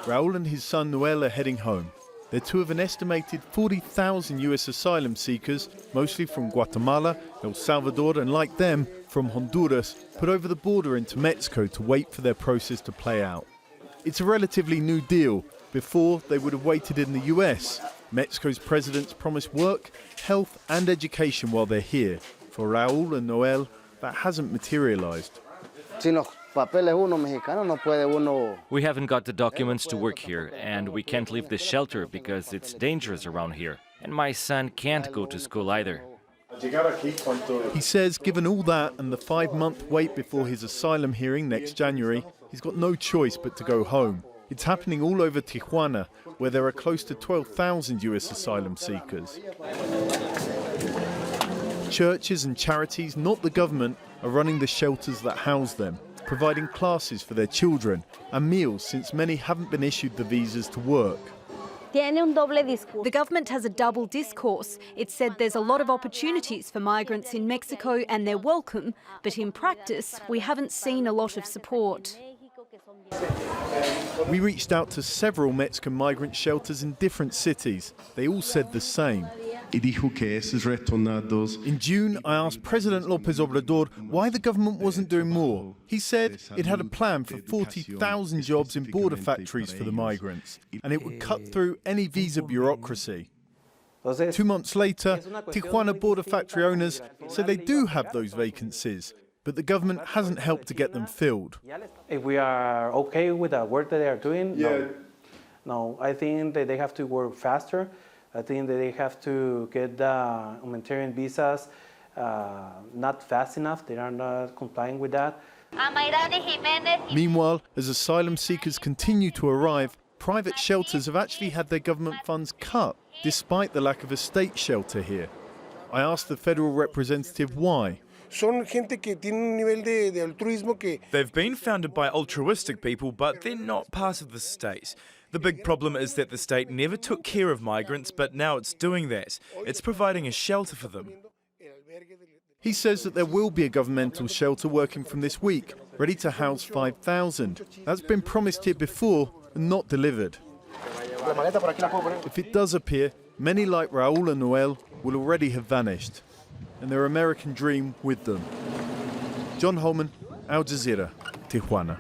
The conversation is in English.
Raul and his son Noel are heading home. They're two of an estimated 40,000 US asylum seekers, mostly from Guatemala, El Salvador, and like them, from Honduras, put over the border into Mexico to wait for their process to play out. It's a relatively new deal. Before, they would have waited in the US. Mexico's presidents promised work, health and education while they're here. For Raul and Noel, that hasn't materialized. We haven't got the documents to work here, and we can't leave the shelter because it's dangerous around here. And my son can't go to school either. He says given all that and the 5-month wait before his asylum hearing next January, he's got no choice but to go home. It's happening all over Tijuana, where there are close to 12,000 US asylum seekers. Churches and charities, not the government, are running the shelters that house them, providing classes for their children and meals since many haven't been issued the visas to work. The government has a double discourse. It said there's a lot of opportunities for migrants in Mexico and they're welcome, but in practice, we haven't seen a lot of support. We reached out to several Mexican migrant shelters in different cities. They all said the same. In June, I asked President López Obrador why the government wasn't doing more. He said it had a plan for 40,000 jobs in border factories for the migrants, and it would cut through any visa bureaucracy. 2 months later, Tijuana border factory owners say they do have those vacancies, but the government hasn't helped to get them filled. If we are okay with the work that they are doing, no. I think that they have to work faster. I think that they have to get the humanitarian visas not fast enough. They are not complying with that. Meanwhile, as asylum seekers continue to arrive, private shelters have actually had their government funds cut, despite the lack of a state shelter here. I asked the federal representative why. They've been founded by altruistic people, but they're not part of the state. The big problem is that the state never took care of migrants, but now it's doing that. It's providing a shelter for them. He says that there will be a governmental shelter working from this week, ready to house 5,000. That's been promised here before and not delivered. If it does appear, many like Raul and Noel will already have vanished, and their American dream with them. John Holman, Aljazeera, Tijuana.